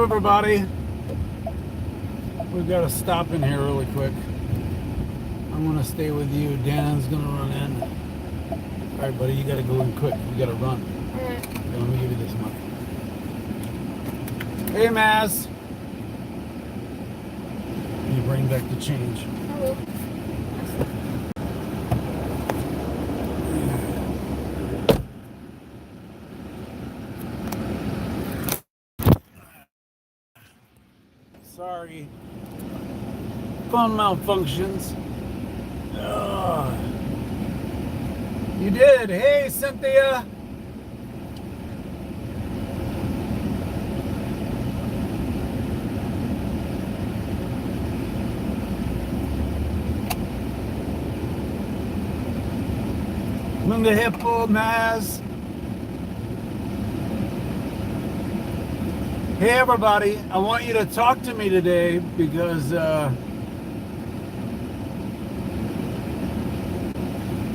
everybody. We've got to stop in here really quick. I'm going to stay with you. Dan's going to run in. All right, buddy, you got to go in quick. You got to run. All right. Okay, let me give you this money. Hey, Maz. You bring back the change. I will. Sorry. Phone malfunctions. Ugh. You did. Hey, Cynthia. Linda Hippo, Maz. Hey everybody, I want you to talk to me today because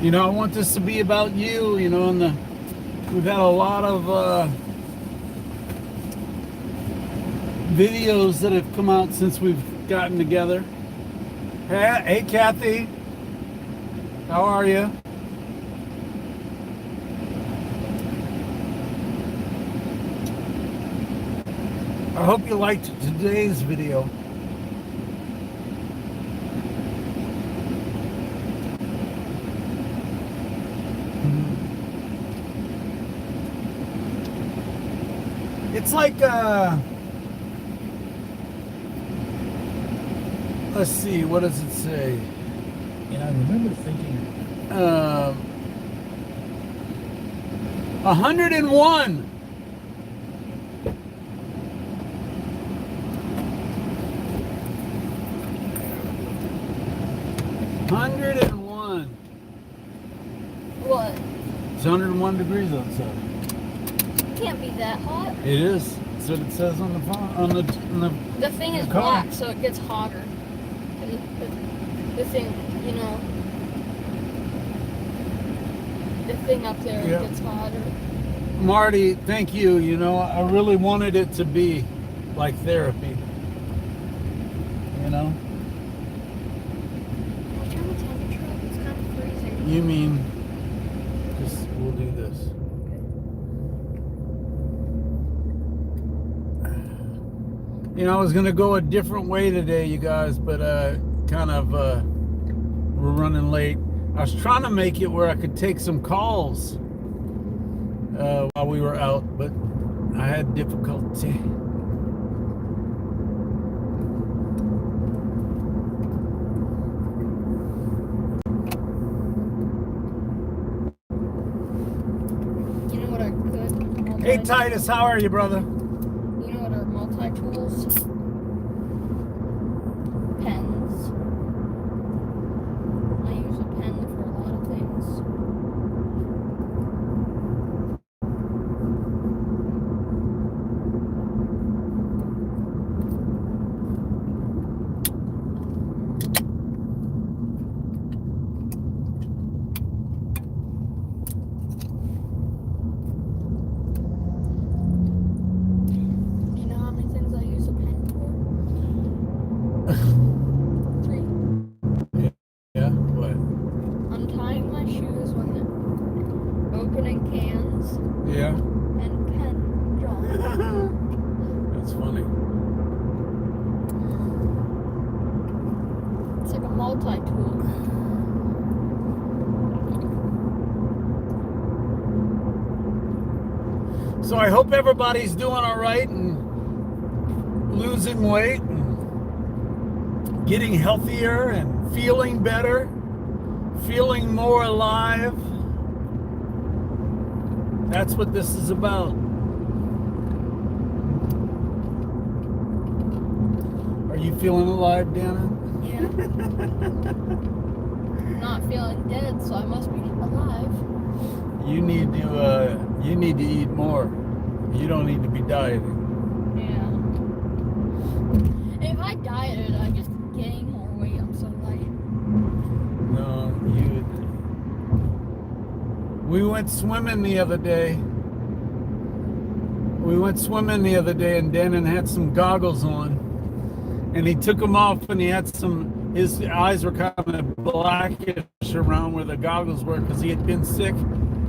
you know, I want this to be about you, you know, and we've had a lot of videos that have come out since we've gotten together. Hey Kathy, how are you? I hope you liked today's video. It's like, let's see, what does it say? And I remember thinking, 101. What? It's 101 degrees outside. Can't be that hot. It is. That's what it says on the phone. On the The thing is car. black, so it gets hotter. The thing, you know, the thing up there Yeah. gets hotter. Marty, thank you. You know, I really wanted it to be like therapy. You know? Can I turn the temperature up? It's kind of freezing. You mean, just we'll do this. You know, I was gonna go a different way today, you guys, but kind of we're running late. I was trying to make it where I could take some calls while we were out, but I had difficulty. You know what I could? Hey Titus, how are you, brother? You know what are multi-tools? Pens. I use a pen for a lot of things. You know how many things I use a pen for? 3. Yeah, what? Untying my shoes when opening cans Yeah, and pen drawing. that's funny. It's like a multi-tool. So I hope everybody's doing all right and losing weight and getting healthier and feeling better, feeling more alive. That's what this is about. Are you feeling alive, Dana? Yeah. Not feeling dead, so I must be alive. You need to eat more. You don't need to be dieting. Yeah. And if I dieted, I just gain more weight. I'm so light. No, we went swimming the other day. We went swimming the other day, and Dannon had some goggles on, and he took them off, and he had his eyes were kind of blackish around where the goggles were because he had been sick,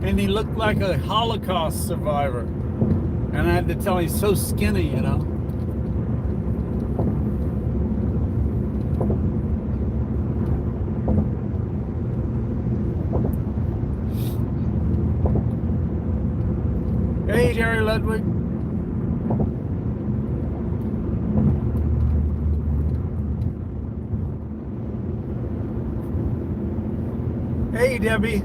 and he looked like a Holocaust survivor. And I had to tell him he's so skinny, you know. Hey, Jerry Ludwig. Hey, Debbie.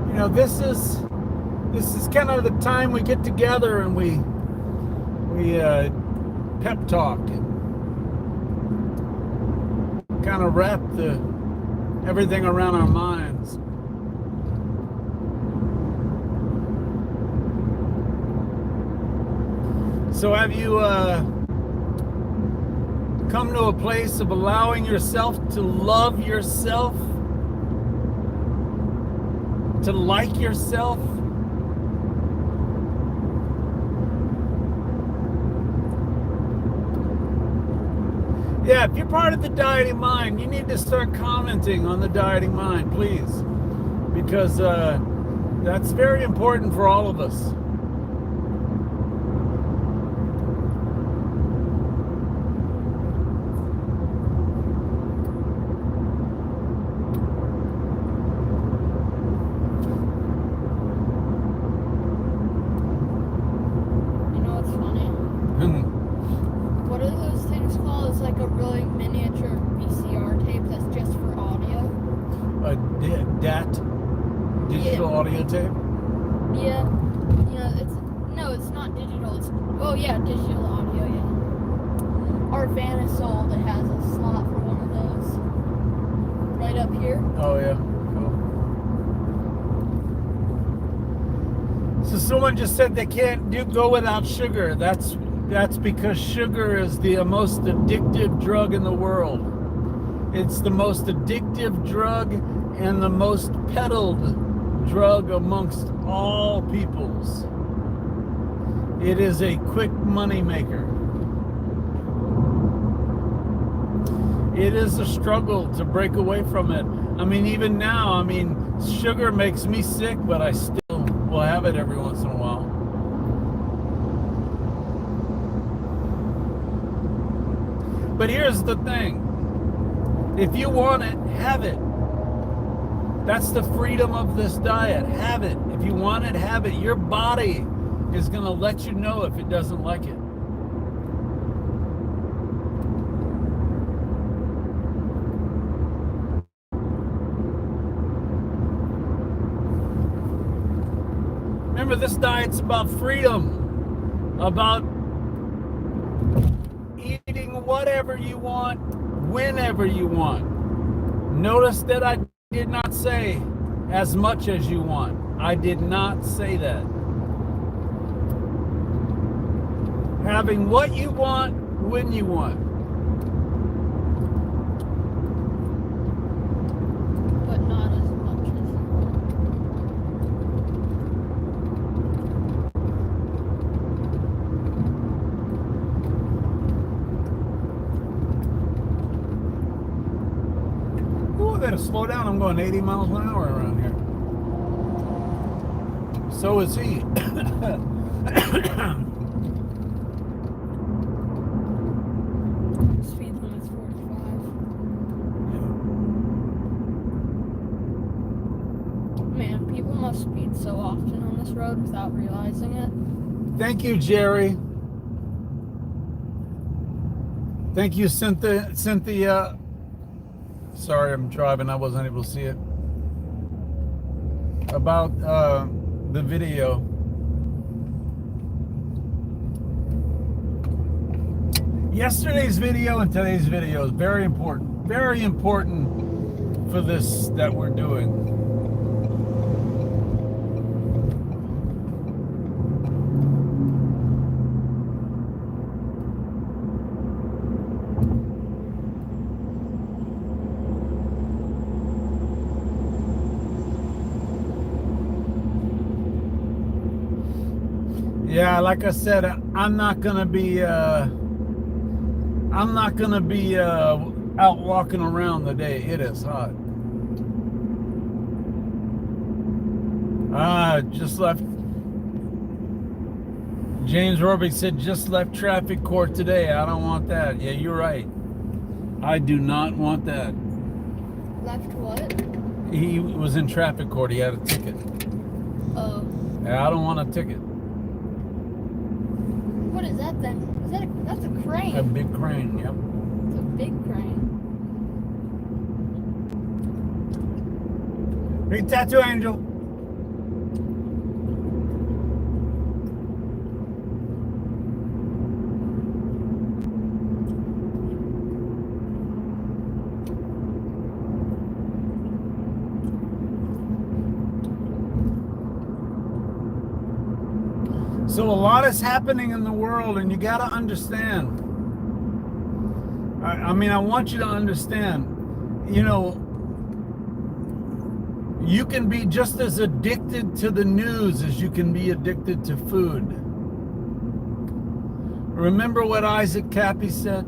You know, this is kind of the time we get together and we pep talk and kind of wrap everything around our minds. So have you come to a place of allowing yourself to love yourself, to like yourself? Yeah, if you're part of the Dieting Mind, you need to start commenting on the Dieting Mind, please, because that's very important for all of us. Digital audio tape? Yeah. It's not digital. Digital audio, yeah. Our Vanisol that has a slot for one of those. Right up here. Oh, yeah. Cool. So someone just said they can't go without sugar. That's because sugar is the most addictive drug in the world. It's the most addictive drug and the most peddled drug amongst all peoples. It is a quick money maker. It is a struggle to break away from it. I mean, even now, sugar makes me sick, but I still will have it every once in a while. But here's the thing. If you want it, have it. That's the freedom of this diet. Have it. If you want it, have it. Your body is going to let you know if it doesn't like it. Remember, this diet's about freedom, about eating whatever you want, whenever you want. Notice that I did not say as much as you want. I did not say that. Having what you want, when you want. But not as much as you want. Ooh, I better slow down. I'm going 80 miles an hour around here. So is he. Speed limit's 45. Man, people must speed so often on this road without realizing it. Thank you, Jerry. Thank you, Cynthia. Sorry, I'm driving. I wasn't able to see it. About the video. Yesterday's video and today's video is very important. Very important for this that we're doing. Yeah, like I said, I'm not gonna be out walking around the day. It is hot. Just left. James Robick said just left traffic court today. I don't want that. Yeah, you're right. I do not want that. Left what? He was in traffic court. He had a ticket. Oh. Yeah, I don't want a ticket. What is that then? That's a crane. A big crane. Yep. It's a big crane. Hey, Tattoo Angel. So a lot is happening in the world, and you got to understand. I mean, I want you to understand, you know, you can be just as addicted to the news as you can be addicted to food. Remember what Isaac Cappy said,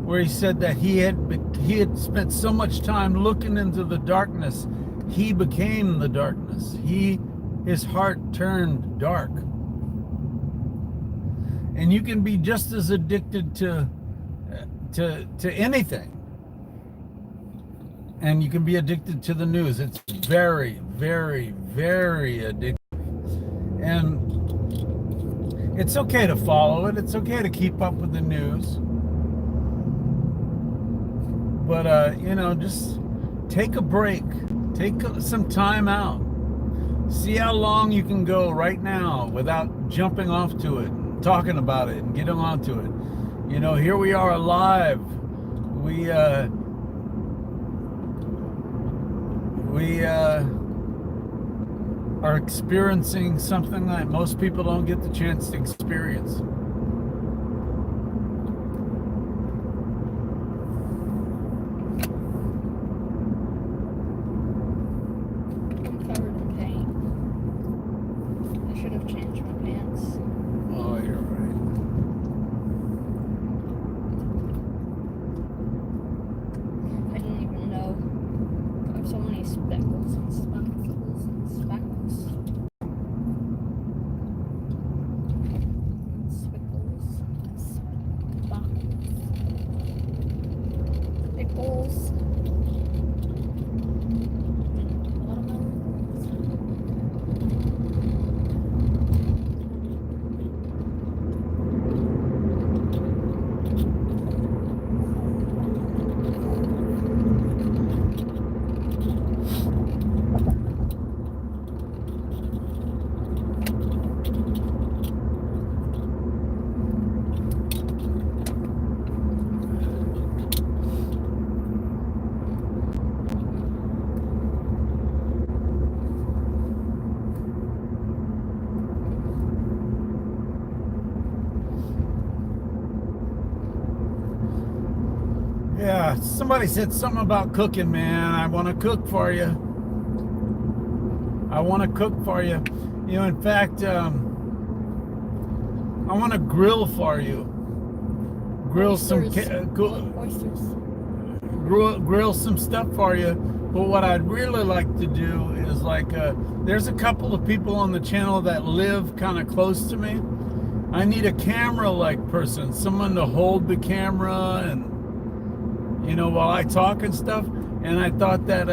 where he said that he had spent so much time looking into the darkness, he became the darkness. His heart turned dark. And you can be just as addicted to anything. And you can be addicted to the news. It's very, very, very addictive. And it's okay to follow it. It's okay to keep up with the news. But, you know, just take a break. Take some time out. See how long you can go right now without jumping off to it, talking about it, and getting onto it. You know, here we are alive. We are experiencing something that most people don't get the chance to experience. I'm covered in paint. I should have changed my pants. Oh, you're right. I didn't even know. I have so many speckles and speckles and speckles. Speckles and speckles. Pickles. Yeah, somebody said something about cooking, man. I want to cook for you. I want to cook for you. You know, in fact, I want to grill for you. Grill Oysters. Oysters. Oysters. Grill some stuff for you. But what I'd really like to do is there's a couple of people on the channel that live kind of close to me. I need a camera-like person, someone to hold the camera and, you know, while I talk and stuff. And I thought that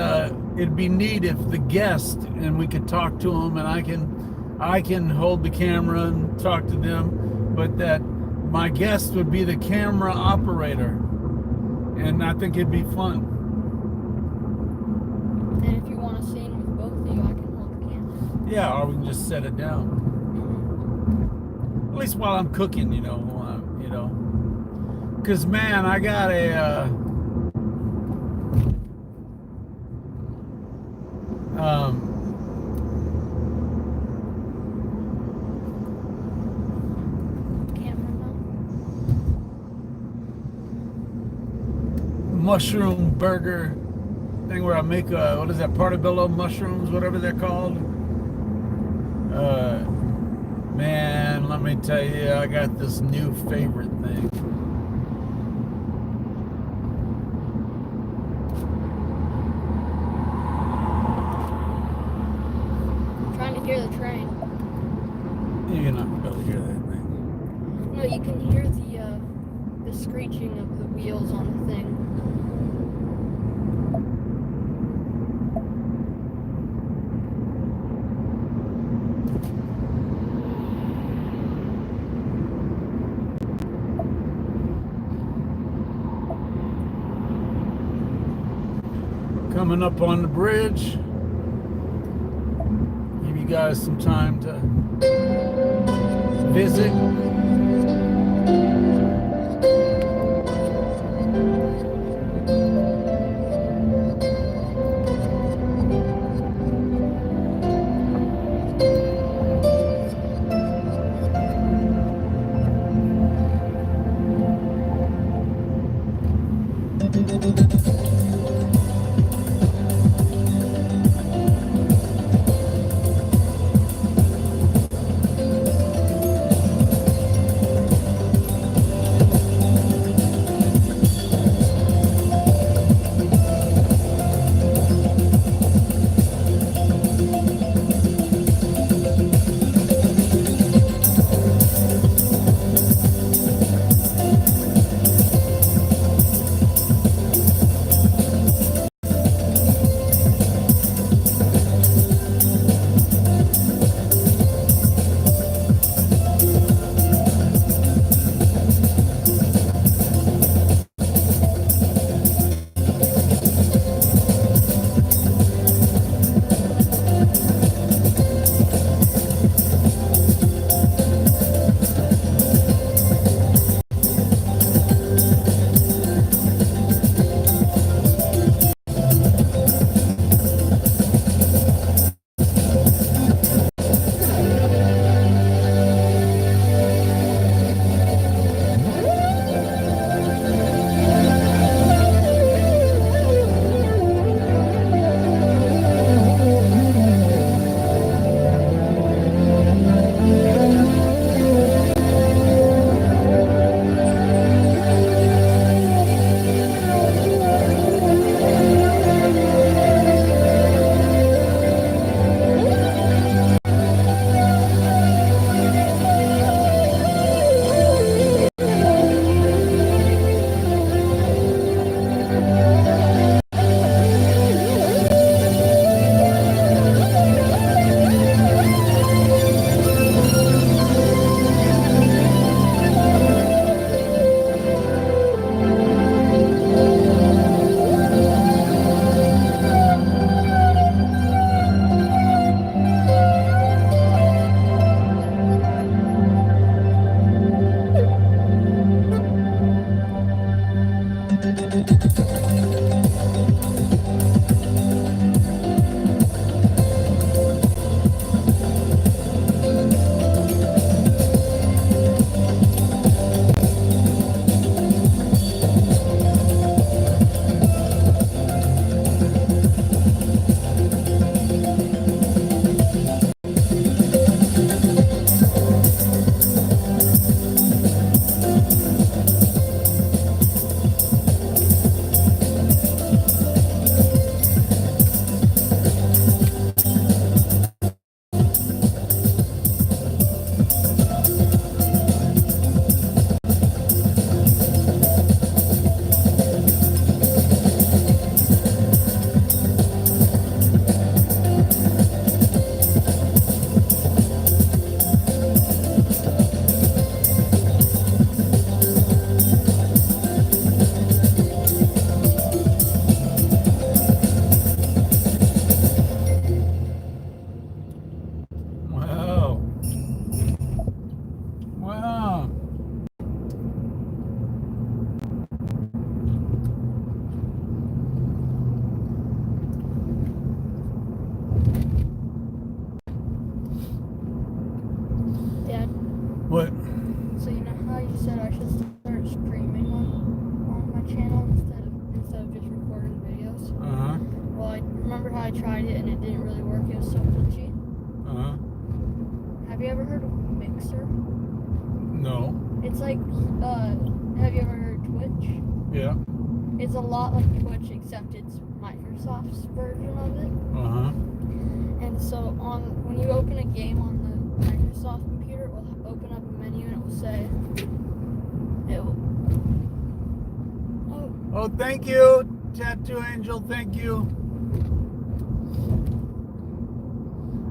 it'd be neat if the guest, and we could talk to them, and I can hold the camera and talk to them, but that my guest would be the camera operator. And I think it'd be fun. And if you want a scene with both of you, I can hold the camera. Yeah, or we can just set it down. At least while I'm cooking, you know. Because, man, I got a... mushroom burger thing where I make what is that, portobello mushrooms, whatever they're called. Man, let me me tell you, I got this new favorite thing. I'm trying to hear the train. You're not gonna be able to hear that thing. No, you can hear the screeching of the wheels on the thing. Coming up on the bridge. Give you guys some time to visit. What? So you know how you said I should start streaming on my channel instead of just recording videos? Uh-huh. Well, I remember how I tried it and it didn't really work. It was so glitchy. Uh-huh. Have you ever heard of Mixer? No. It's like, have you ever heard Twitch? Yeah. It's a lot like Twitch, except it's Microsoft's version of it. And so when you open a game on the Microsoft computer, it will open up a menu and it will say, Oh, thank you, Tattoo Angel. Thank you.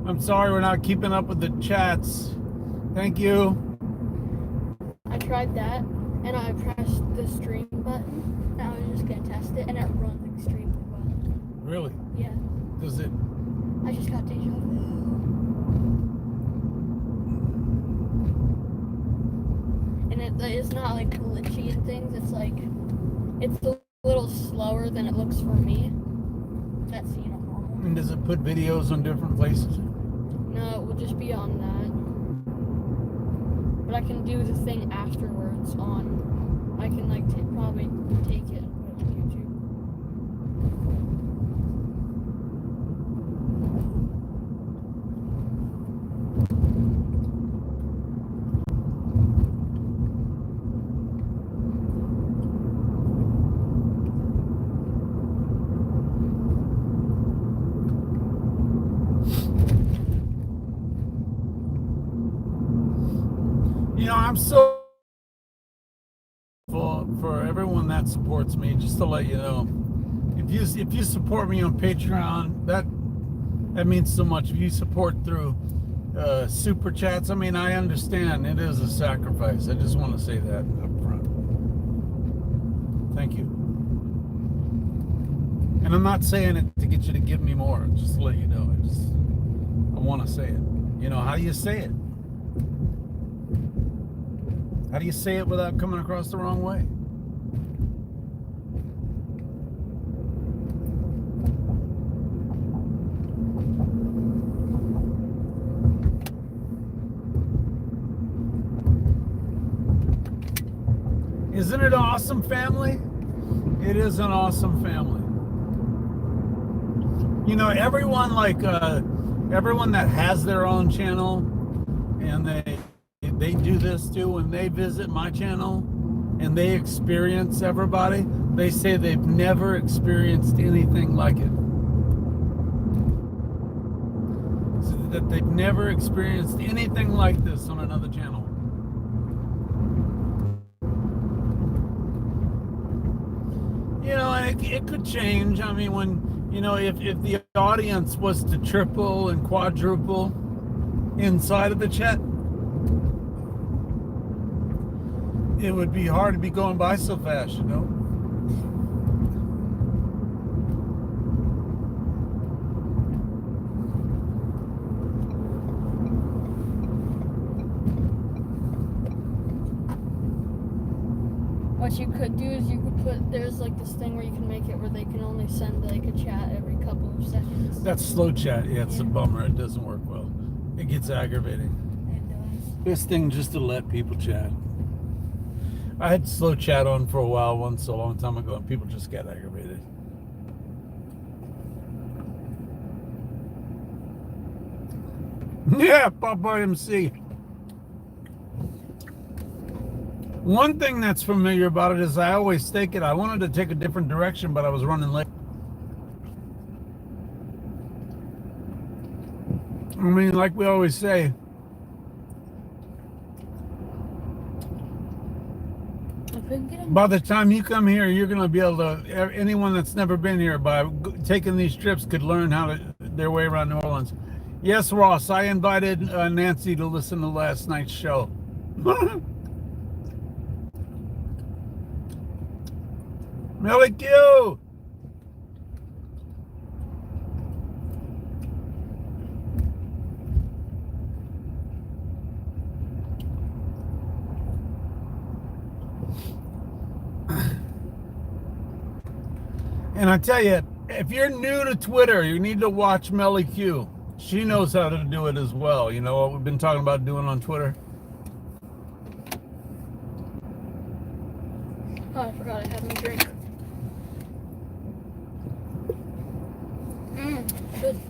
I'm sorry we're not keeping up with the chats. Thank you. I tried that, and I pressed the stream button, and I was just gonna test it, and it runs extremely well. Really? Yeah. Does it? I just got deja vu. And it's not like glitchy and things. It's like it's a little slower than it looks for me. That's normal. And does it put videos on different places? No, it will just be on that. But I can do the thing afterwards on. I can like probably take it and put it on YouTube. I'm so for everyone that supports me. Just to let you know, if you support me on Patreon, that means so much. If you support through super chats, I mean, I understand it is a sacrifice. I just want to say that up front. Thank you. And I'm not saying it to get you to give me more. Just to let you know, I want to say it. How do you say it? How do you say it without coming across the wrong way? Isn't it awesome, family? It is an awesome family. Everyone that has their own channel, and they do this too, when they visit my channel and they experience everybody, they say they've never experienced anything like it. So that they've never experienced anything like this on another channel. And it could change. I mean, when, if the audience was to triple and quadruple inside of the chat, it would be hard to be going by so fast, What you could do is there's like this thing where you can make it where they can only send like a chat every couple of seconds. That's slow chat. Yeah, it's a bummer. It doesn't work well. It gets aggravating. It does. Best thing just to let people chat. I had slow chat on for a while once a long time ago, and people just got aggravated. Yeah, Papa MC. One thing that's familiar about it is I always take it. I wanted to take a different direction, but I was running late. I mean, like we always say, by the time you come here, you're going to be able to, anyone that's never been here by taking these trips could learn their way around New Orleans. Yes, Ross, I invited Nancy to listen to last night's show. Melly Q! And I tell you, if you're new to Twitter, you need to watch Melly Q. She knows how to do it as well. You know what we've been talking about doing on Twitter? Oh, I forgot I had my drink. Good.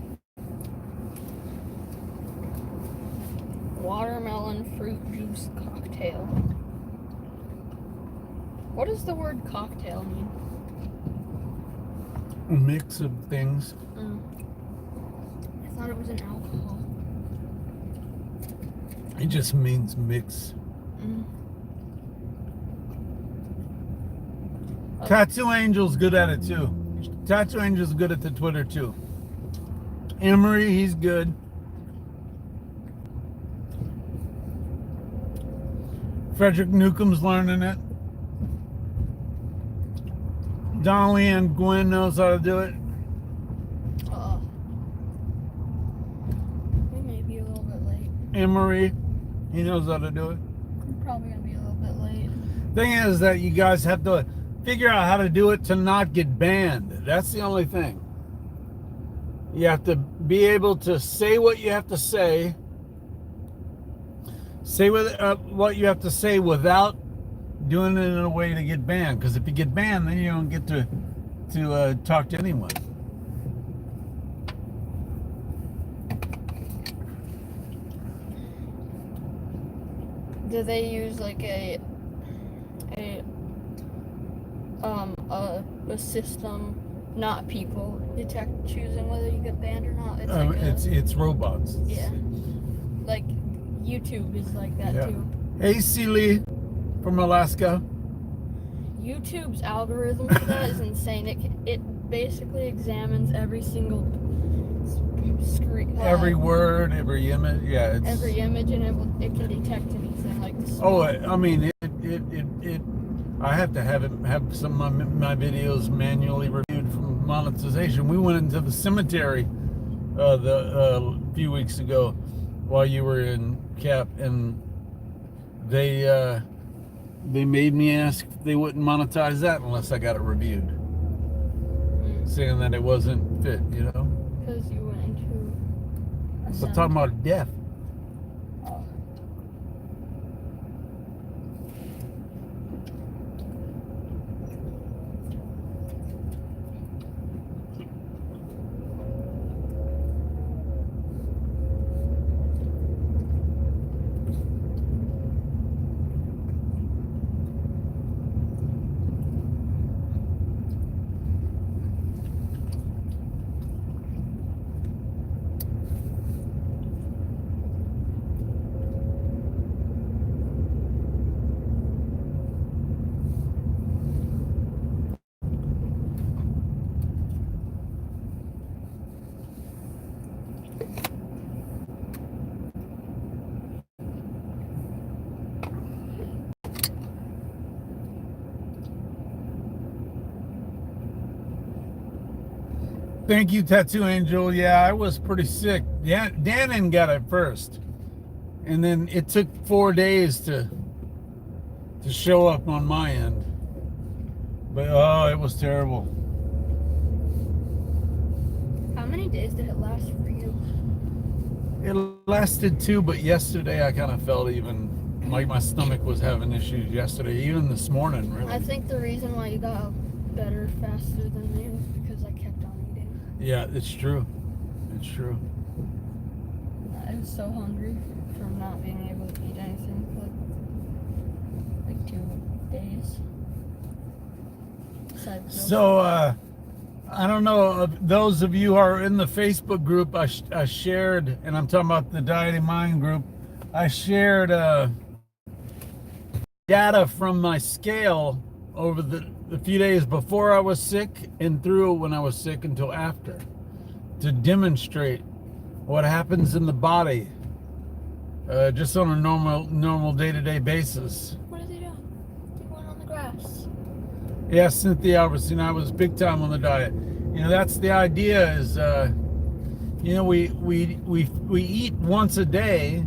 watermelon fruit juice cocktail. What does the word cocktail mean? A mix of things. I thought it was an alcohol. It just means mix. Tattoo Angel's good at it too. Tattoo Angel's good at the Twitter too. Emery, he's good. Frederick Newcomb's learning it. Dolly and Gwen knows how to do it. We may be a little bit late. Emery, he knows how to do it. I'm probably gonna be a little bit late. Thing is that you guys have to figure out how to do it to not get banned. That's the only thing. You have to be able to say what you have to say. Say what you have to say without doing it in a way to get banned. Because if you get banned, then you don't get to talk to anyone. Do they use like a system, not people, choosing whether you get banned or not? It's robots. Yeah. Like YouTube is like that too. Hey, Celie from Alaska. YouTube's algorithm for that is insane. It basically examines every single screen, Every word, every image. Yeah. every image, and it can detect anything like this. Oh, I mean, it. I have to have some of my videos manually reviewed from monetization. We went into the cemetery a few weeks ago while you were in Cap, and they made me ask if they wouldn't monetize that unless I got it reviewed, saying that it wasn't fit, you know. Because you went into. We're talking about death. Thank you, Tattoo Angel. Yeah, I was pretty sick. Yeah, Dannon got it first, and then it took 4 days to show up on my end. But oh, it was terrible. How many days did it last for you? It lasted 2, but yesterday I kind of felt even like my stomach was having issues yesterday, even this morning, really. I think the reason why you got better faster than me was because I kept on eating. Yeah, it's true. It's true. I was so hungry from not being able to eat anything for like 2 days. So, I don't know, those of you who are in the Facebook group, I shared, and I'm talking about the Dieting Mind group, I shared data from my scale over the few days before I was sick and through when I was sick until after, to demonstrate what happens in the body just on a normal day-to-day basis. What did he do? He went on the grass. Yeah, Cynthia Albertson, I was big time on the diet. You know, that's the idea is, you know, we eat once a day,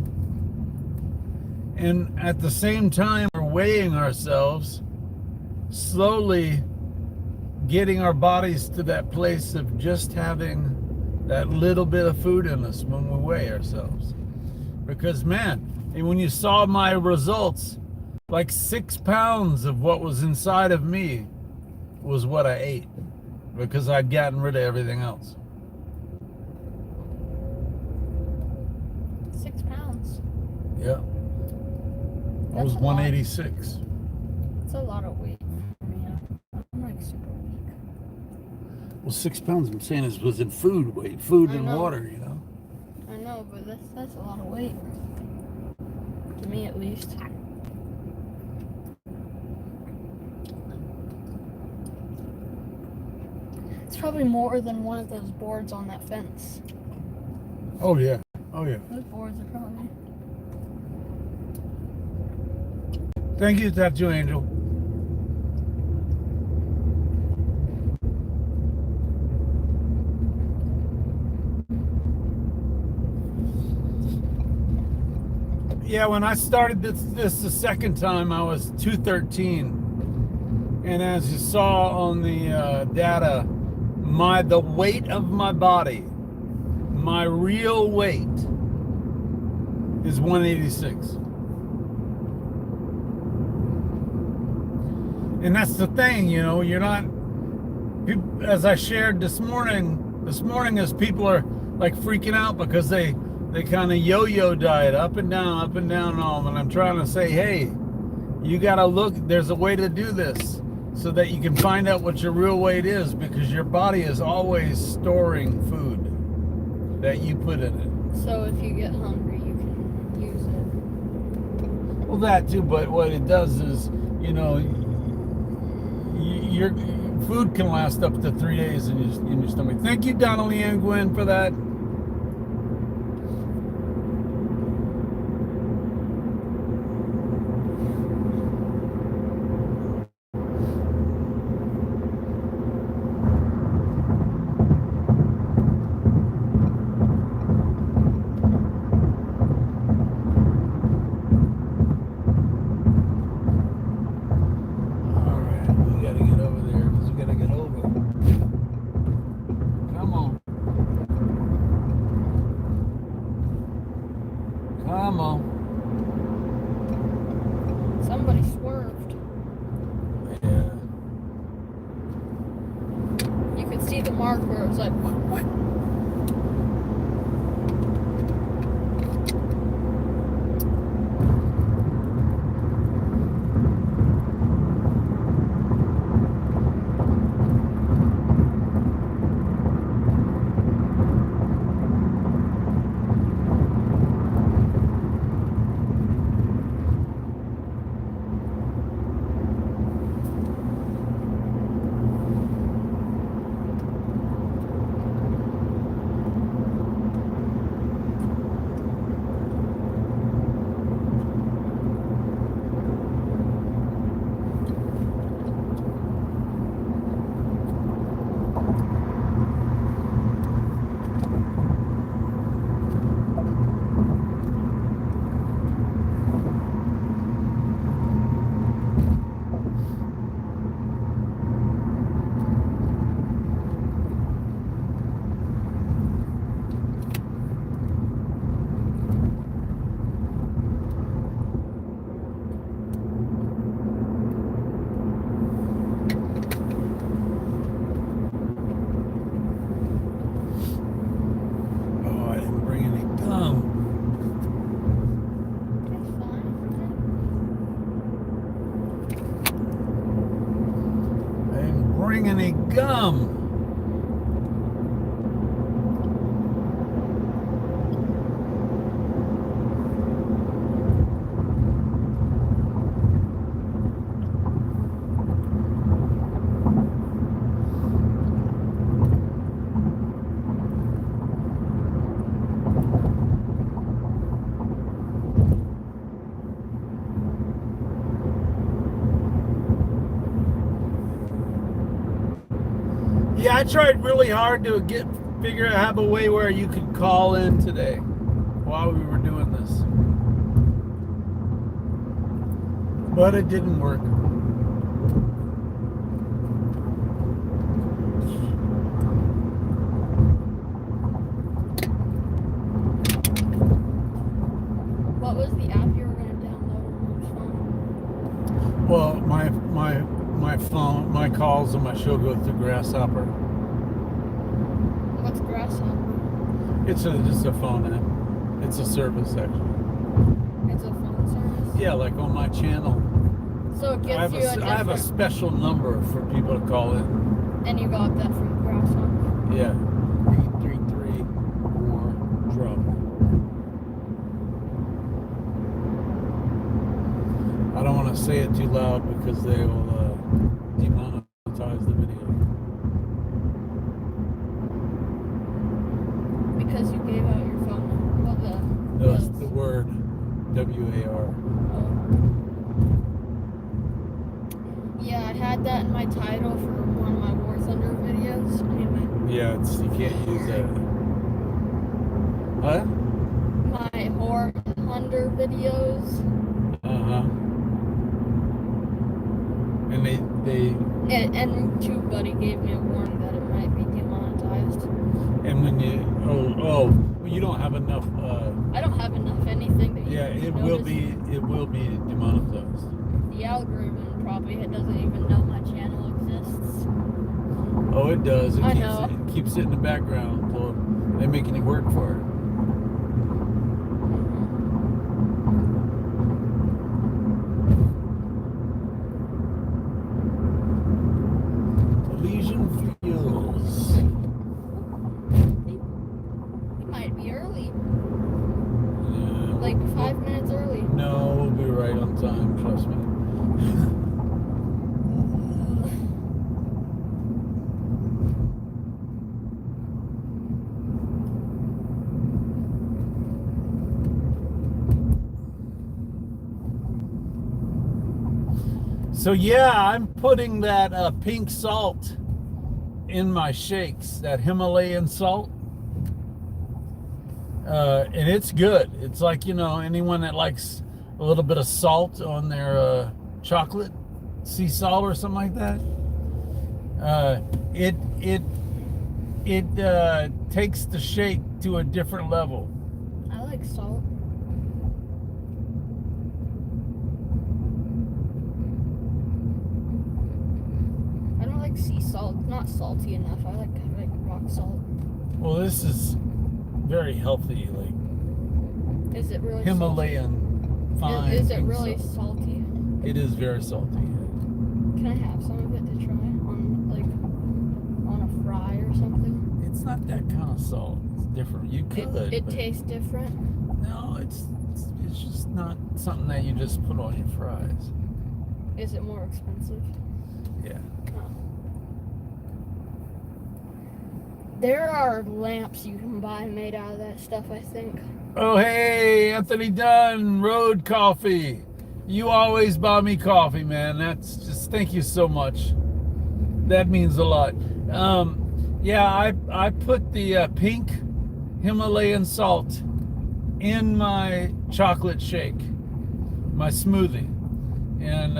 and at the same time we're weighing ourselves, slowly getting our bodies to that place of just having that little bit of food in us when we weigh ourselves. Because man, and when you saw my results, like 6 pounds of what was inside of me was what I ate, because I'd gotten rid of everything else. 6 pounds. Yeah. I was That's a lot. 186. It's a lot of weight for me. I'm like super weak. Well, 6 pounds, I'm saying, was in food weight, food I and know. water, you know? I know, but that's a lot of weight. To me, at least. It's probably more than one of those boards on that fence. Oh, yeah. Oh, yeah. Those boards are probably. Thank you, Tattoo Angel. Yeah, when I started this the second time, I was 213, and as you saw on the data, the weight of my body, my real weight, is 186. And that's the thing, you know, you're not. As I shared this morning, as people are like freaking out because they kind of yo-yo diet up and down and all, and I'm trying to say, hey, you gotta look, there's a way to do this so that you can find out what your real weight is, because your body is always storing food that you put in it. So if you get hungry, you can use it. Well, that too, but what it does is, you know, your food can last up to 3 days in your stomach. Thank you, Donnelly and Gwen, for that. Come on. Somebody swerved. Yeah. You could see the mark where it was like, what? Any gum. Yeah, I tried really hard to figure out have a way where you could call in today while we were doing this, but it didn't work. What was the app you were going to download on your phone? Well, my phone, my calls and my show go through Grasshopper. What's Grasshopper? It's just a phone app. It's a service, actually. It's Yeah, like on my channel. So it I gives have you a I different... have a special number for people to call in. And you got that from Grasshopper. Yeah. 333 more drum. I don't want to say it too loud because they will demonetize the video. Because you gave out your phone number. Well, That's the word WAR. Yeah, I had that in my title for one of my War Thunder videos. Anyway. Yeah, you can't use that. Huh? My War Thunder videos. And And TubeBuddy gave me a warning that it might be demonetized. and when you well, you don't have enough. I don't have enough anything that you Yeah, can it notice. will be demonetized. The algorithm probably doesn't even know my channel exists. Oh, it does. I know. It keeps it in the background, so they're making you work for it. Elysian Fields. It might be early. Yeah, Like 5 minutes early. no, we'll be right on time. Trust me. So yeah, I'm putting that pink salt in my shakes, that Himalayan salt, and it's good. It's like, anyone that likes a little bit of salt on their chocolate, sea salt or something like that. It takes the shake to a different level. I like salt. I don't like sea salt. It's not salty enough. I like rock salt. Well, this is very healthy, like Is it really Himalayan fine. Is it pink really salt. salty? It is very salty. Can I have some of it to try on a fry or something? It's not that kind of salt. It's different. You could. It but tastes different. No, it's just not something that you just put on your fries. Is it more expensive? Yeah. Oh. There are lamps you can buy made out of that stuff, I think. Oh, hey, Anthony Dunn, Road Coffee. You always buy me coffee, man. That's just, thank you so much. That means a lot. Yeah, I put the pink Himalayan salt in my chocolate shake, my smoothie. And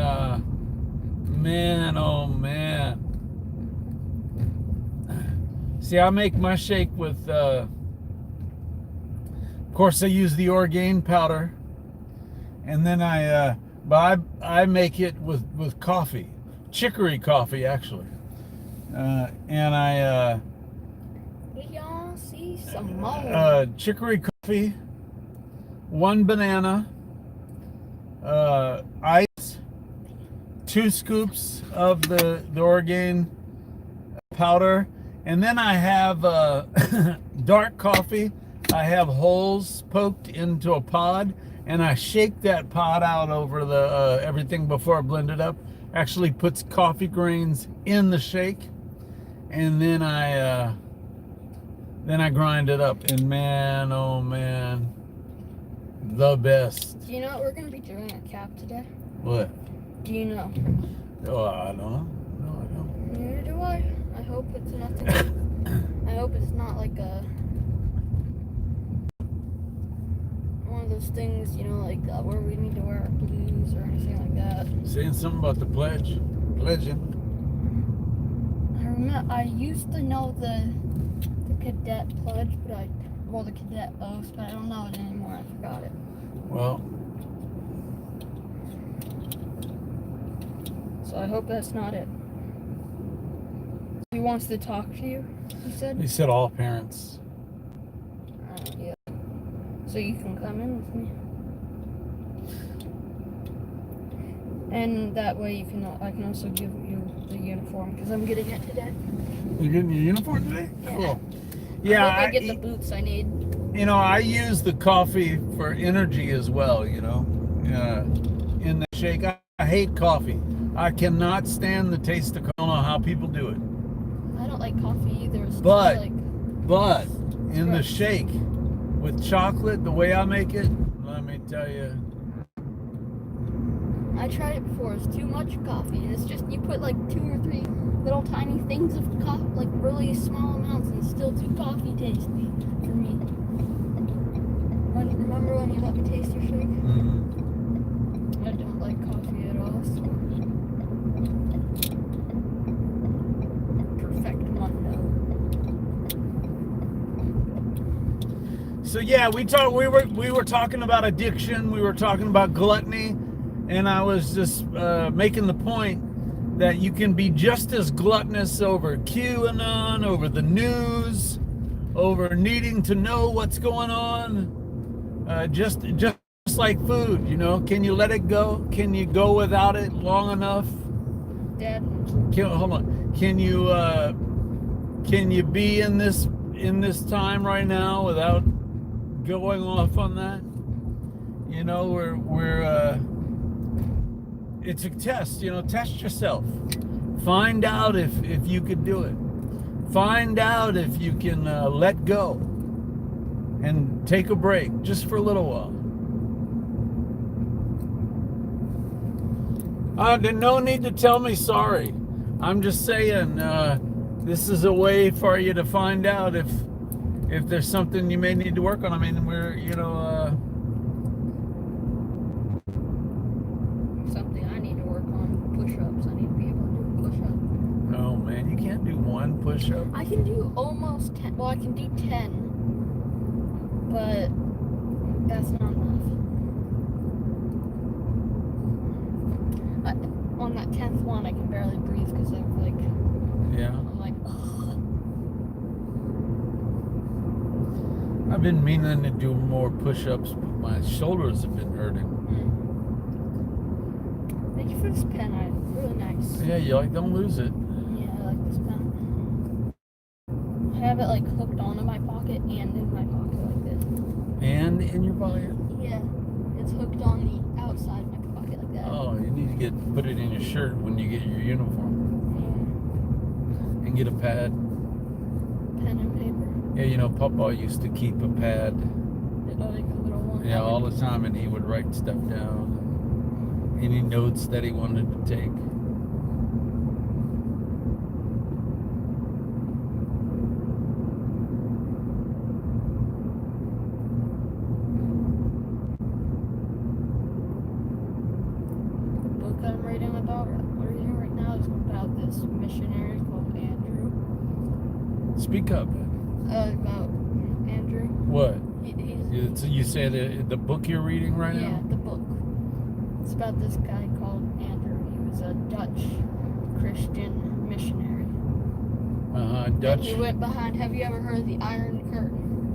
man, oh man. See, I make my shake with, of course I use the Orgain powder. And then I make it with coffee, chicory coffee actually. And I Y'all see some more. chicory coffee, 1 banana, ice, 2 scoops of the Orgain powder, and then I have dark coffee. I have holes poked into a pod, and I shake that pod out over the everything before I blend it up. Actually puts coffee grains in the shake, and then I grind it up, and man, oh man, the best. Do you know what we're gonna be doing at CAP today? What? Do you know? Oh, I don't know. No, I don't. Neither do I. I hope it's nothing. I hope it's not like one of those things, like where we need to wear our blues or anything like that. Saying something about the pledging. I used to know the cadet pledge, but the cadet oath, but I don't know it anymore. I forgot it. Well, so I hope that's not it. He wants to talk to you, you said? he said all parents. Yeah. So you can come in with me. And that way I can also give you the uniform because I'm getting it today. You getting your uniform today? Yeah. Cool. I Yeah, hope I get the boots I need. you know, I use the coffee for energy as well, you know. In the shake, I hate coffee. I cannot stand the taste of coffee. I don't know how people do it. I don't like coffee either. It's But, like but in the gross. shake with chocolate, the way I make it, let me tell you. I tried it before. It's too much coffee. And it's just you put like 2 or 3 little tiny things of coffee, like really small amounts, and it's still too coffee tasty for me. Remember when you let me taste your shake? Mm-hmm. I don't like coffee at all. So. Perfectamundo. So yeah, we were talking about addiction, we were talking about gluttony, and I was just making the point that you can be just as gluttonous over QAnon, over the news, over needing to know what's going on. Just like food, you know. Can you let it go? Can you go without it long enough? Dad. Hold on. Can you be in this time right now without going off on that? You know, we're it's a test, you know. Test yourself. Find out if you could do it. Find out if you can let go and take a break just for a little while. No need to tell me sorry. I'm just saying this is a way for you to find out if there's something you may need to work on. I mean, we're, you know, Something I need to work on. Push-ups. I need to be able to do a push-up. oh man, you can't do one push-up. I can do almost 10. Well, I can do 10, but that's not enough. On that 10th one, I can barely breathe because I'm like, ugh. I've been meaning to do more push-ups, but my shoulders have been hurting. Thank you for this pen. Really nice. Yeah, don't lose it. Yeah, I like this pen. I have it like hooked onto my pocket and in my pocket like this. And in your pocket? Yeah, it's hooked on the outside of my pocket like that. Oh, you need to put it in your shirt when you get your uniform. Yeah. And get a pad. Pen and paper. Yeah, you know, Papa used to keep a pad. Like a little one. Yeah, all the time, and he would write stuff down. Any notes that he wanted to take. The book I'm reading right now is about this missionary called Andrew. Speak up. About Andrew. What? He's You say the book you're reading right yeah, now? the book. It's about this guy called Andrew. He was a Dutch Christian missionary. Dutch. And he went behind. Have you ever heard of the Iron Curtain?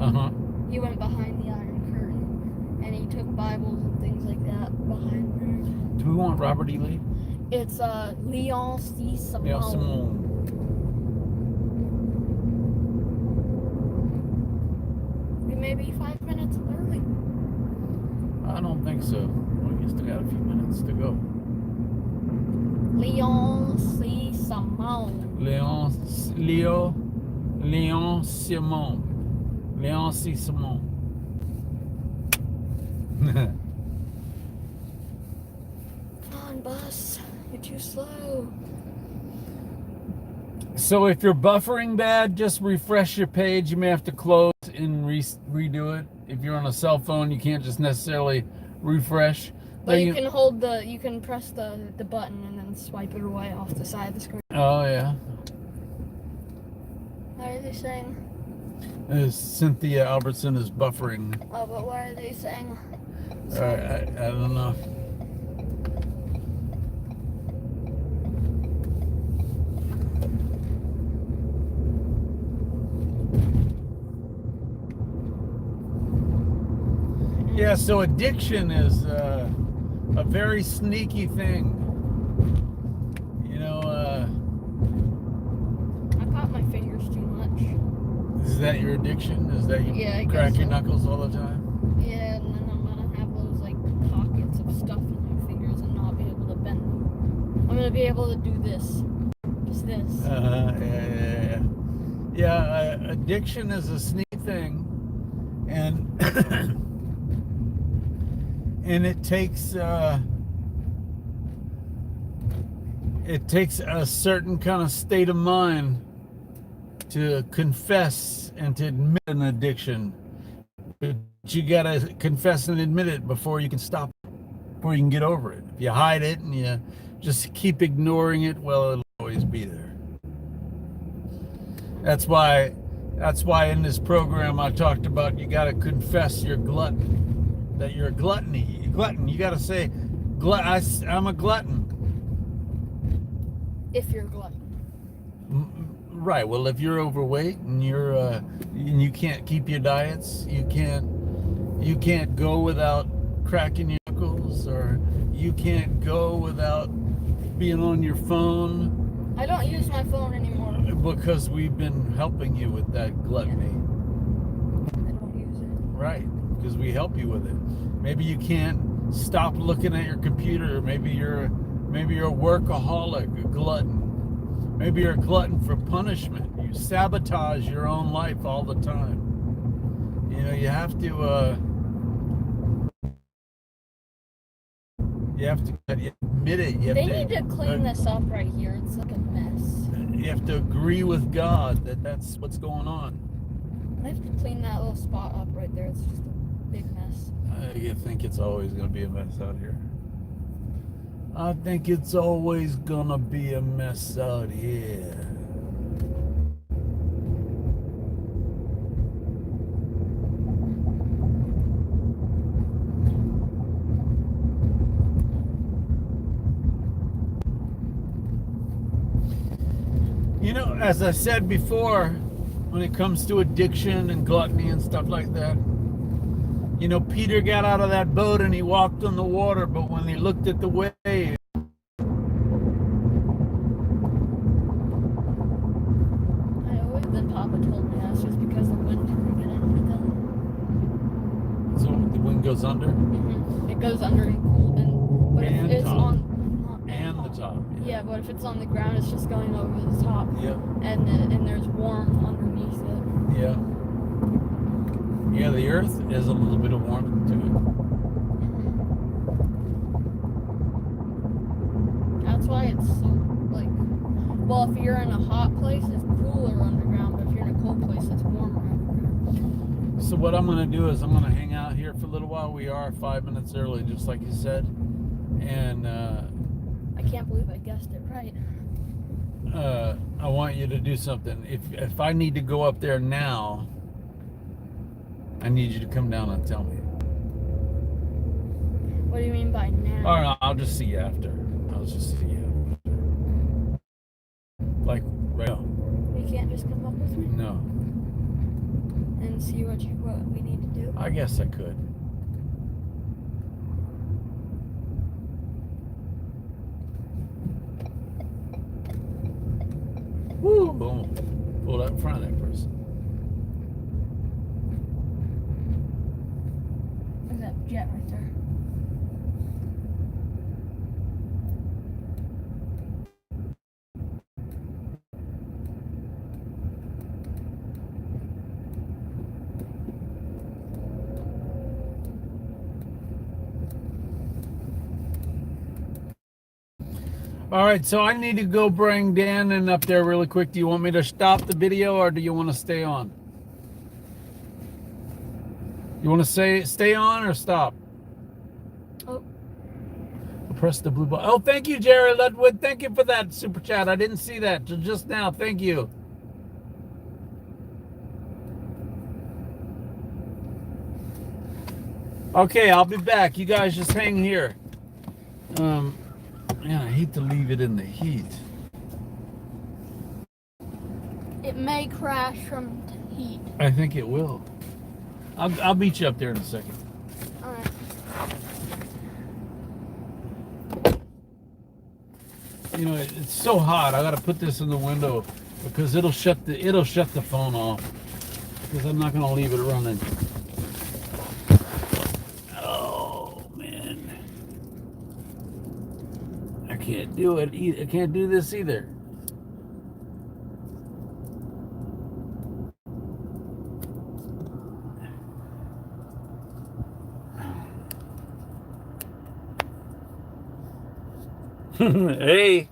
He went behind the Iron Curtain, and he took Bibles and things like that behind there. Do we want Robert E. Lee? It's Leon C. Simone. Yeah, Simone. We may be 5 minutes early. I don't think so. We still got a few minutes to go. Leon C. Simone. Leon Simone. Leon C. Simone. Come on, bus. You're too slow. So if you're buffering bad, just refresh your page. You may have to close and redo it. If you're on a cell phone, you can't just necessarily refresh. But you can press the button and then swipe it away off the side of the screen. Oh, yeah. What are they saying? Cynthia Albertson is buffering. Oh, but why are they saying? I don't know. Yeah, so addiction is a very sneaky thing. You know, I pop my fingers too much. is that your addiction? Is that you Yeah, I crack guess your so. knuckles all the time? Yeah, and then I'm gonna have those like pockets of stuff in my fingers and not be able to bend them. I'm gonna be able to do this. Just this. Yeah, addiction is a sneaky thing, and and it takes a certain kind of state of mind to confess and to admit an addiction. But you gotta confess and admit it before you can stop it, before you can get over it. If you hide it and you just keep ignoring it, well, it'll always be there. That's why in this program I talked about you gotta confess your glutton, that you're a glutton. You gotta say, I'm a glutton. If you're a glutton. Right. Well, if you're overweight and and you can't keep your diets, you can't go without cracking your knuckles, or you can't go without being on your phone. I don't use my phone anymore. Because we've been helping you with that gluttony. I don't use it. Right. Because we help you with it. Maybe you can't stop looking at your computer. Maybe you're a workaholic, a glutton. Maybe you're a glutton for punishment. You sabotage your own life all the time. You know, you have to admit it. They need to clean this up right here. It's like a mess. You have to agree with God that that's what's going on. I have to clean that little spot up right there. It's just a big mess. I think it's always going to be a mess out here. I think it's always going to be a mess out here. You know, as I said before, when it comes to addiction and gluttony and stuff like that, you know, Peter got out of that boat and he walked on the water, but when he looked at the wave, I always, then Papa told me that's just because the wind didn't get under them. so the wind goes under Mm-hmm. It goes under and cool, but And if it's top. on and the top. yeah, but if it's on the ground, it's just going over the top, Yeah. and there's warmth underneath it. Yeah. Yeah, the earth has a little bit of warmth to it. That's why it's so, like, well, if you're in a hot place, it's cooler underground, but if you're in a cold place, it's warmer underground. So what I'm going to do is I'm going to hang out here for a little while. We are 5 minutes early, just like you said. And I can't believe I guessed it right. I want you to do something. If I need to go up there now, I need you to come down and tell me. What do you mean by now? All right, I'll just see you after. I'll just see you after. Like, right now. You can't just come up with me No. and see what we need to do? I guess I could. Woo! Boom. Pull out in front of that person. There's that jet right there. All right, so I need to go bring Dan in up there really quick. Do you want me to stop the video or do you want to stay on? You want to stay on or stop? Oh. Press the blue button. Oh, thank you, Jerry Ludwig. Thank you for that super chat. I didn't see that till just now. Thank you. Okay, I'll be back. You guys just hang here. Man, I hate to leave it in the heat. It may crash from heat. I think it will. I'll beat you up there in a second. Alright. you know, it's so hot. I gotta put this in the window because it'll shut the phone off. Because I'm not gonna leave it running. Oh man, I can't do it. I can't do this either. Hey.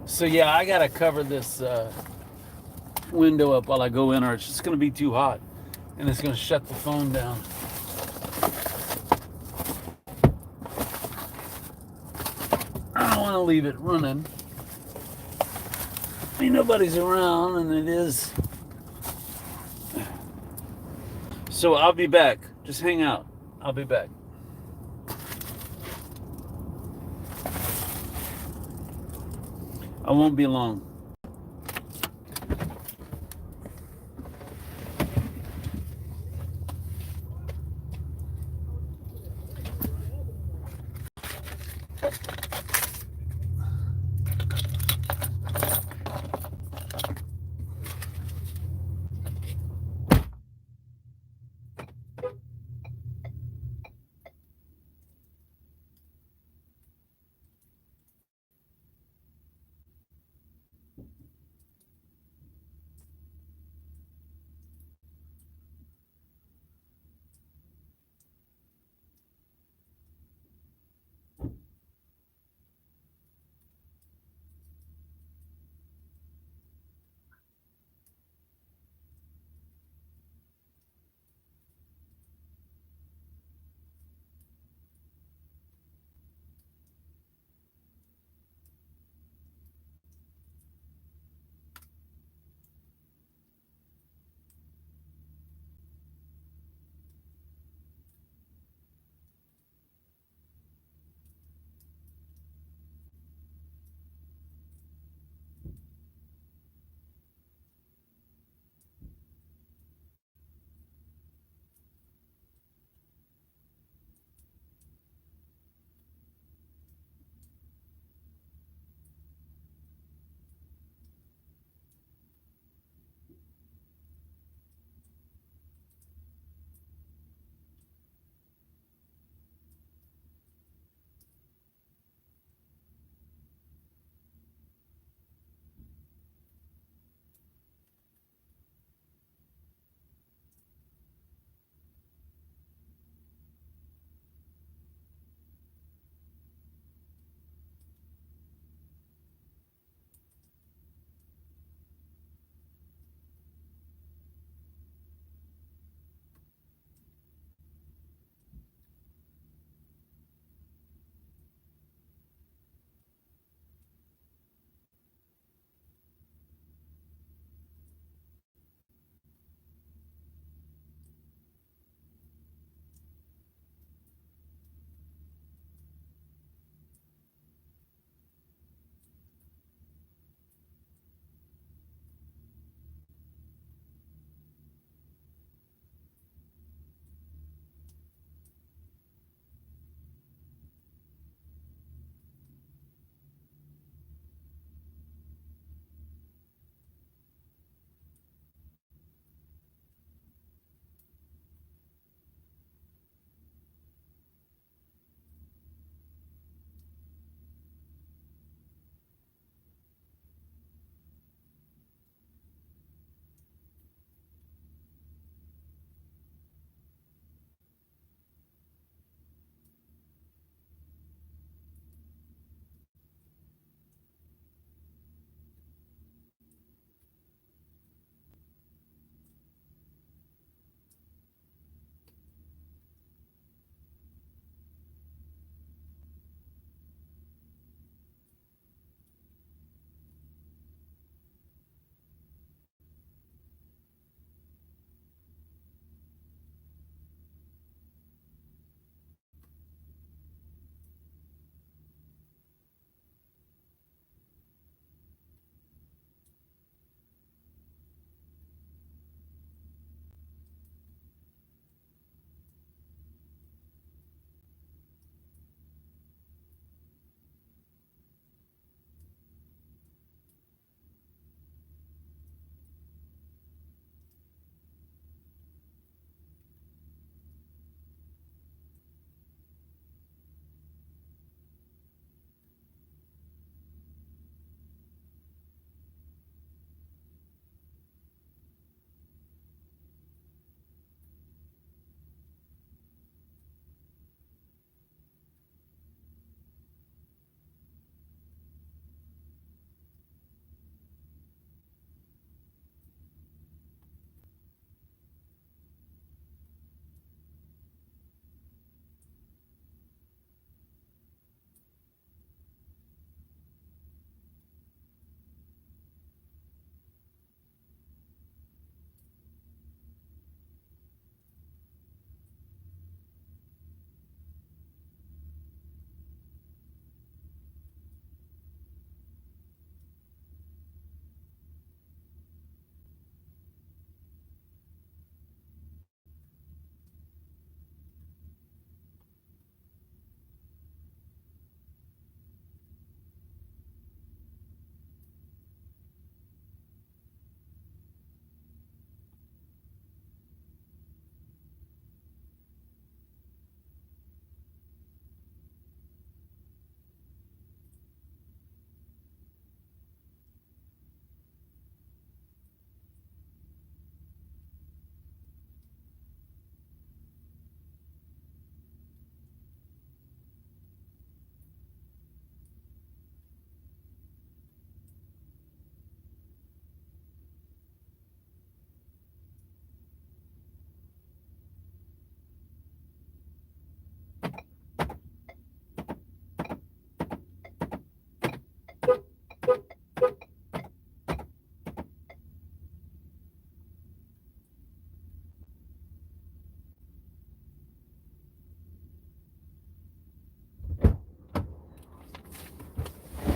So yeah, I gotta cover this window up while I go in, or it's just gonna be too hot, and it's gonna shut the phone down. I don't want to leave it running. Ain't nobody's around, and it is. So I'll be back. Just hang out. I'll be back. I won't be long.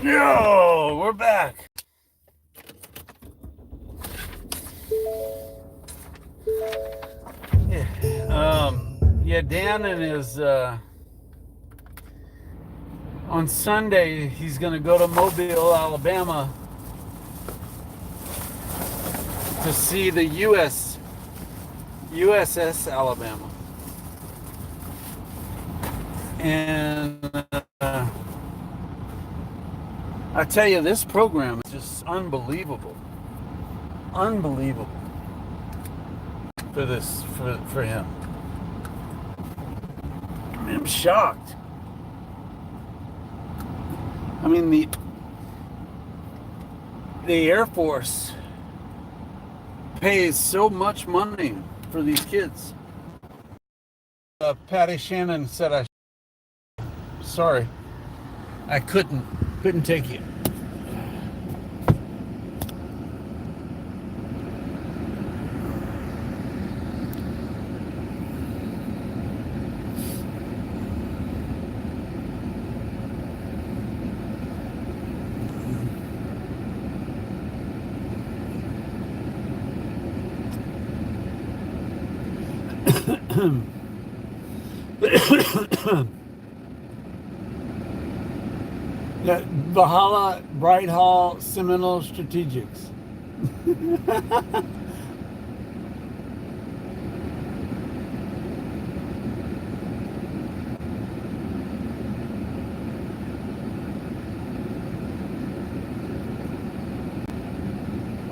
Yo, we're back. Yeah, Dan and his on Sunday he's gonna go to Mobile, Alabama to see the USS Alabama. And I tell you, this program is just unbelievable. Unbelievable for him. I'm shocked. I mean, the Air Force pays so much money for these kids. Patty Shannon said sorry, I couldn't take it. Yeah, Valhalla, Bright Hall, Seminole Strategics.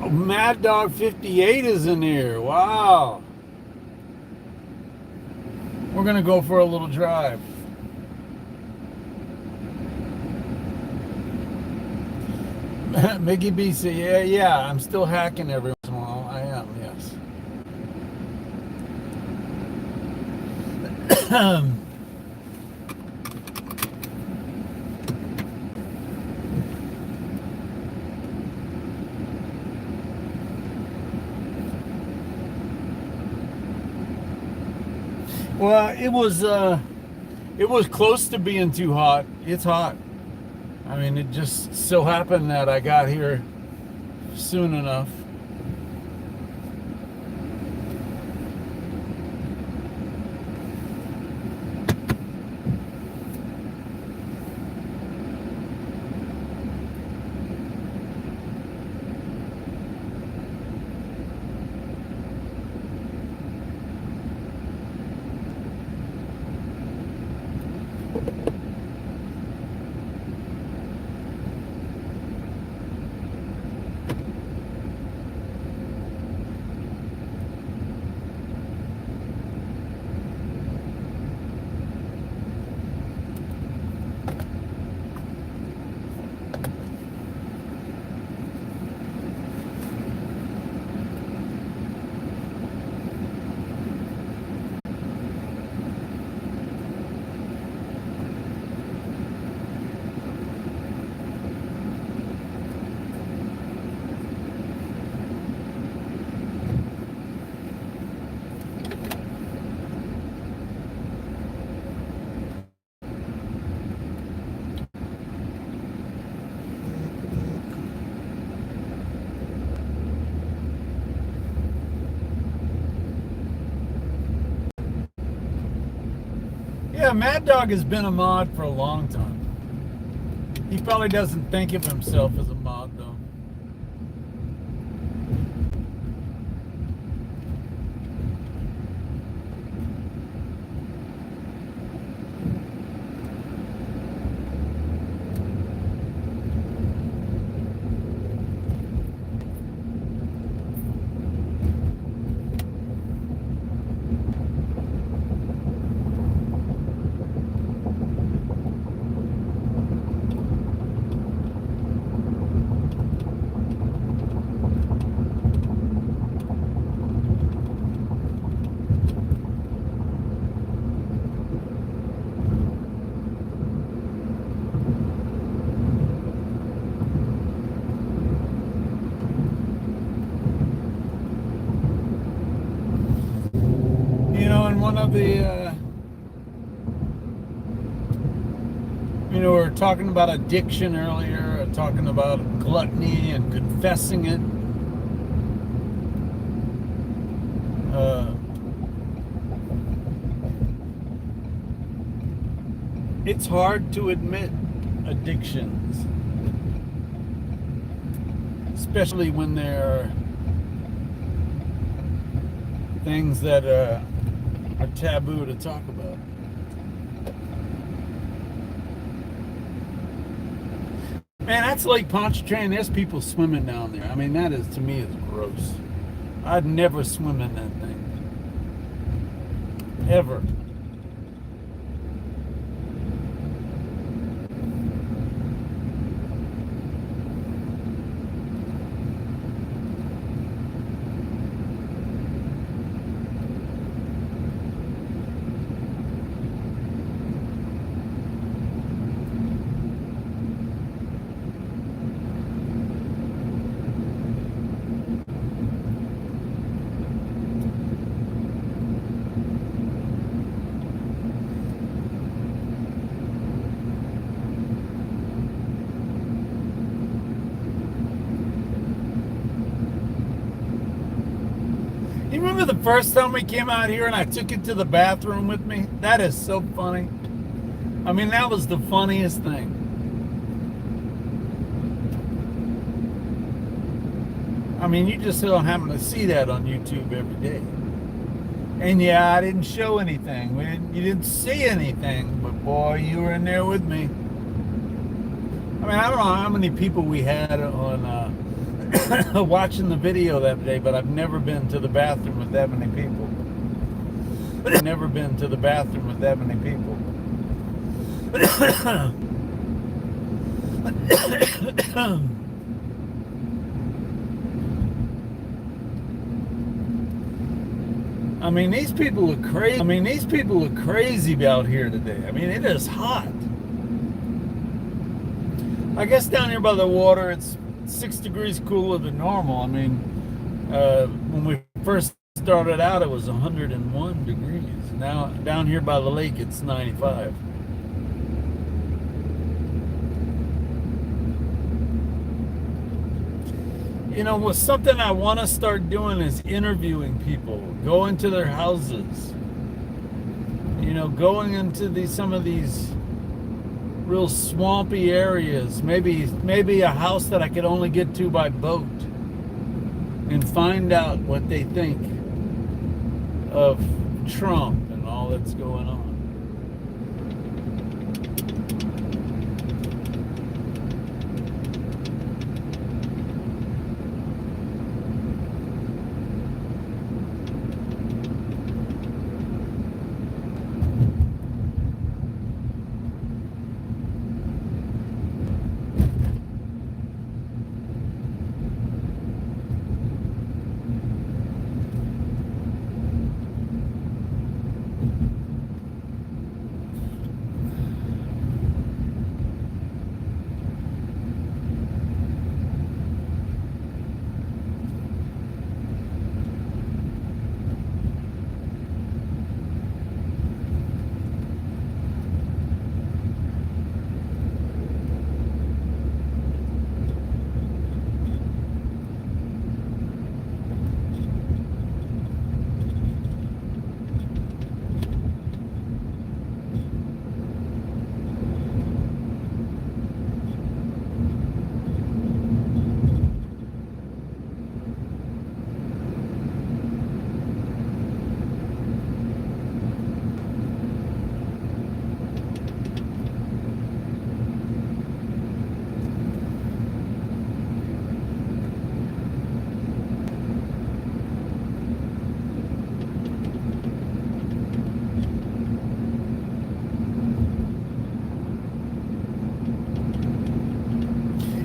Oh, Mad Dog 58 is in here. Wow. We're gonna go for a little drive. Mickey B said, yeah, I'm still hacking every once in a while. I am, yes. Well, it was close to being too hot. It's hot. I mean, it just so happened that I got here soon enough. Yeah, Mad Dog has been a mod for a long time. He probably doesn't think of himself as a mod, though. And one of the, we were talking about addiction earlier, talking about gluttony and confessing it. It's hard to admit addictions, especially when they're things that are taboo to talk about. Man, that's Lake Pontchartrain. There's people swimming down there. I mean, that is, to me, is gross. I'd never swim in that thing. Ever. You remember the first time we came out here and I took it to the bathroom with me? That is so funny. I mean, that was the funniest thing. I mean, you just don't happen to see that on YouTube every day. And yeah, I didn't show anything. You didn't see anything, but boy, you were in there with me. I mean, I don't know how many people we had on watching the video that day, but I've never been to the bathroom with that many people. Never been to the bathroom with that many people. I mean, these people are crazy. These people are crazy out here today. I mean, it is hot. I guess down here by the water, it's 6 degrees cooler than normal. I mean, when we first started out, it was 101 degrees. Now, down here by the lake, it's 95. You know, what's something I want to start doing is interviewing people, going to their houses. You know, going into some of these real swampy areas, maybe a house that I could only get to by boat, and find out what they think of Trump and all that's going on.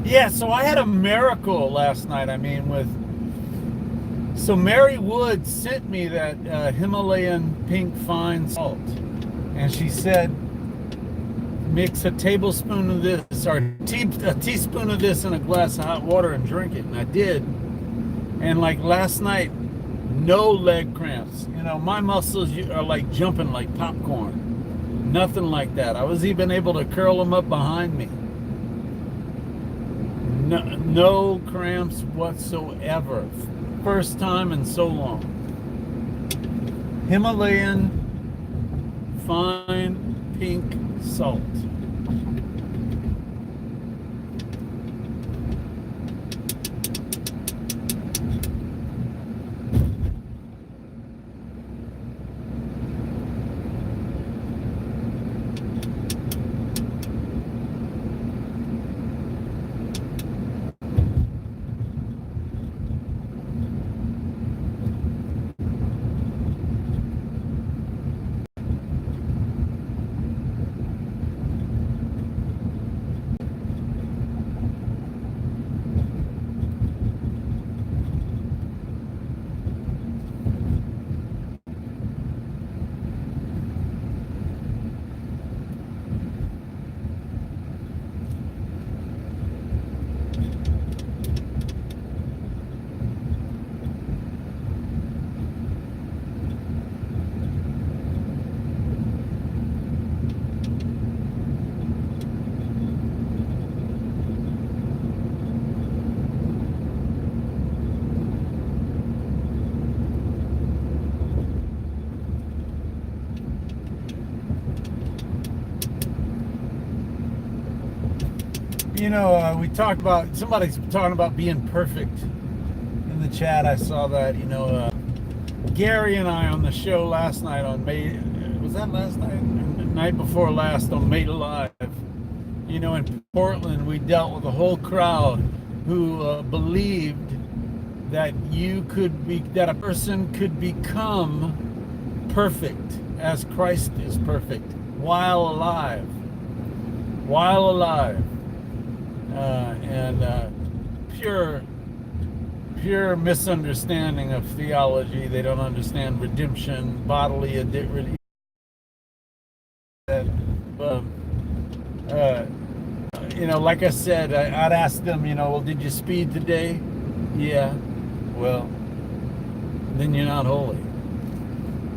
Yeah, so I had a miracle last night. I mean, so Mary Wood sent me that Himalayan pink fine salt, and she said, mix a tablespoon of this, or a teaspoon of this in a glass of hot water and drink it. And I did. And like last night, no leg cramps. You know, my muscles are like jumping like popcorn. Nothing like that. I was even able to curl them up behind me. no cramps whatsoever. First time in so long. Himalayan fine pink salt. You know, we talked about, somebody's talking about being perfect in the chat. I saw that, you know, Gary and I on the show last night on May, was that last night? The night before last on Made Alive. You know, in Portland, we dealt with a whole crowd who believed that that a person could become perfect as Christ is perfect while alive. While alive. Pure misunderstanding of theology. They don't understand redemption, bodily redemption. You know, like I said, I'd ask them, you know, well, did you speed today? Yeah. Well, then you're not holy.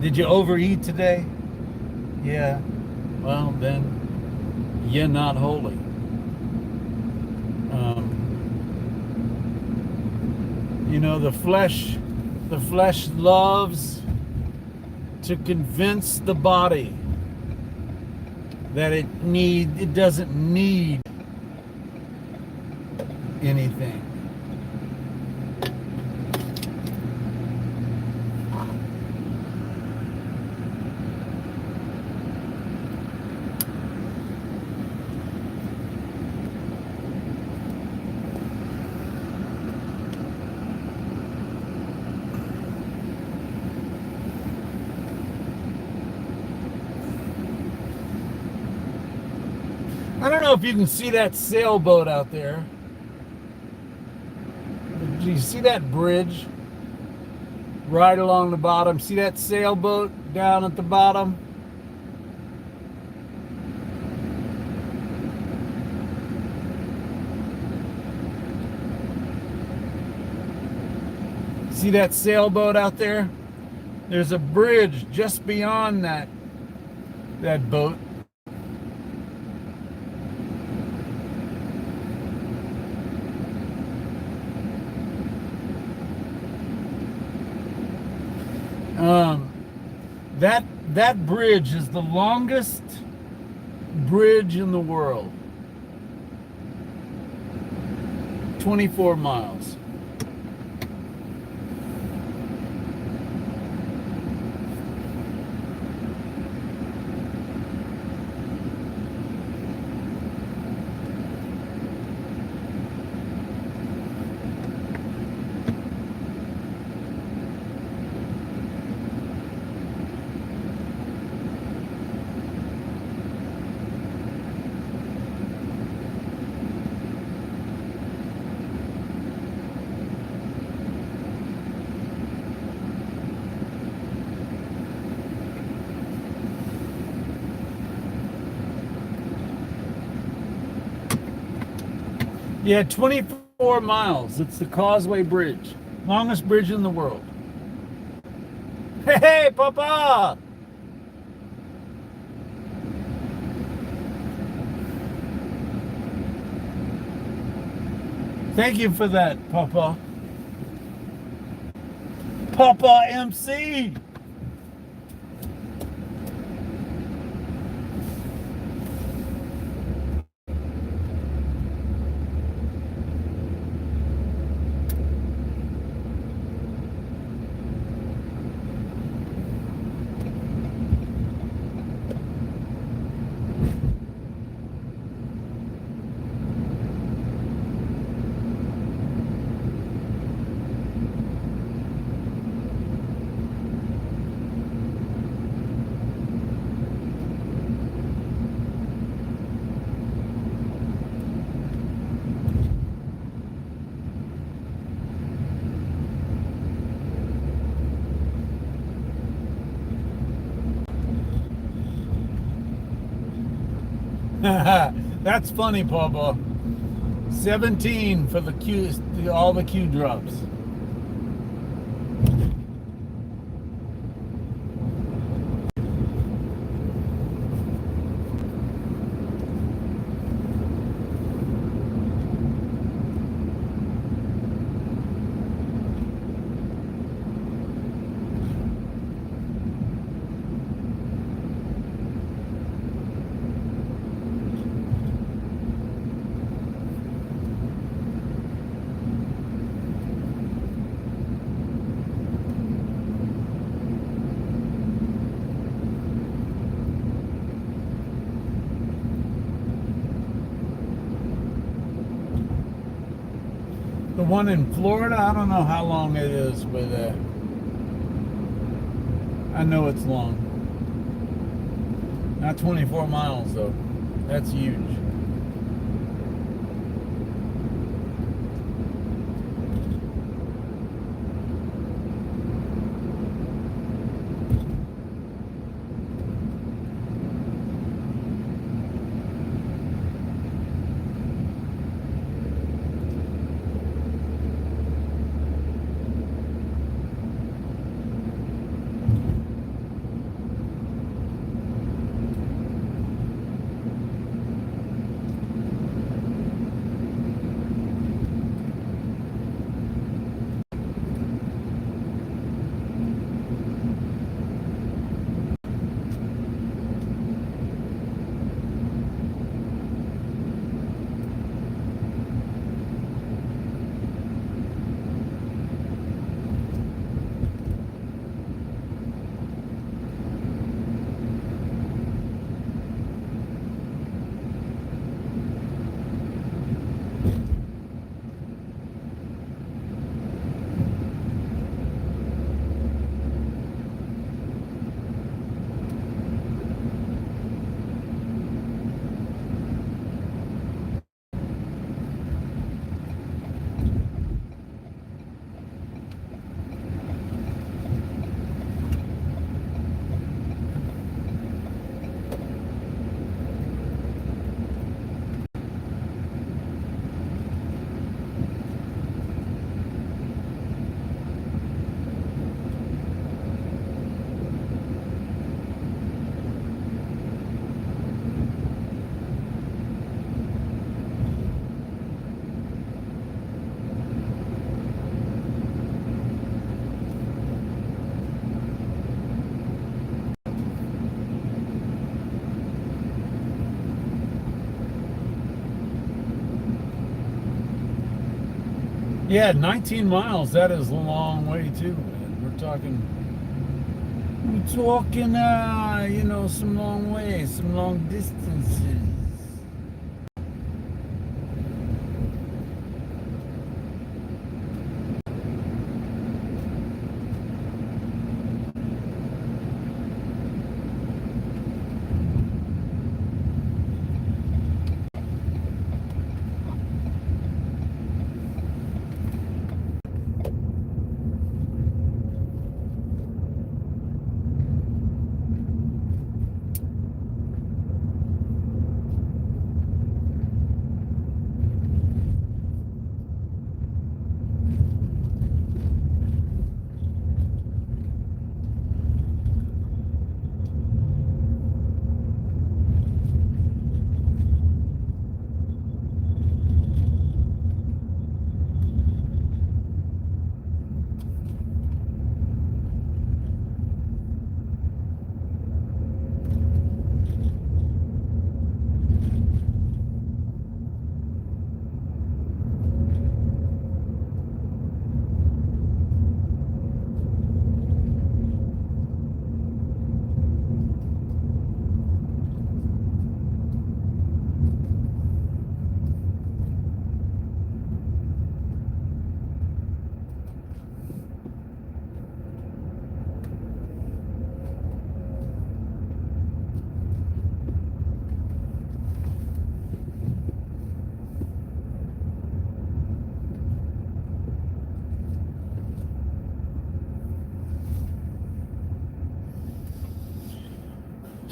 Did you overeat today? Yeah. Well, then you're not holy. You know, the flesh loves to convince the body that it doesn't need anything. I don't know if you can see that sailboat out there. Do you see that bridge right along the bottom? See that sailboat down at the bottom? See that sailboat out there? There's a bridge just beyond that boat. That bridge is the longest bridge in the world. 24 miles. Yeah, 24 miles. It's the Causeway Bridge. Longest bridge in the world. Hey, Papa! Thank you for that, Papa. Papa MC. That's funny, Papa. 17 for the Q, all the Q drops. The one in Florida, I don't know how long it is, but I know it's long. Not 24 miles, though. That's huge. Yeah, 19 miles. That is a long way too, man. We're talking, some long ways, some long distances.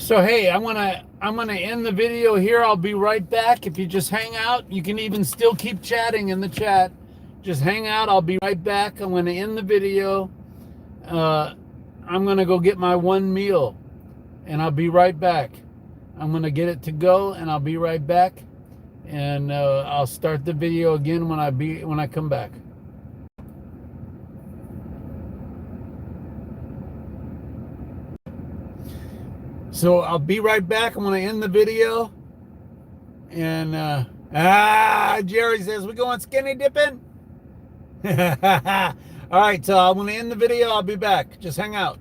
So hey, I'm gonna end the video here. I'll be right back. If you just hang out, you can even still keep chatting in the chat. Just hang out. I'll be right back. I'm gonna end the video. I'm gonna go get my one meal, and I'll be right back. I'm gonna get it to go, and I'll be right back. And I'll start the video again when I come back. So I'll be right back. I'm gonna end the video. And Jerry says we going skinny dipping. All right, so I'm gonna end the video. I'll be back. Just hang out.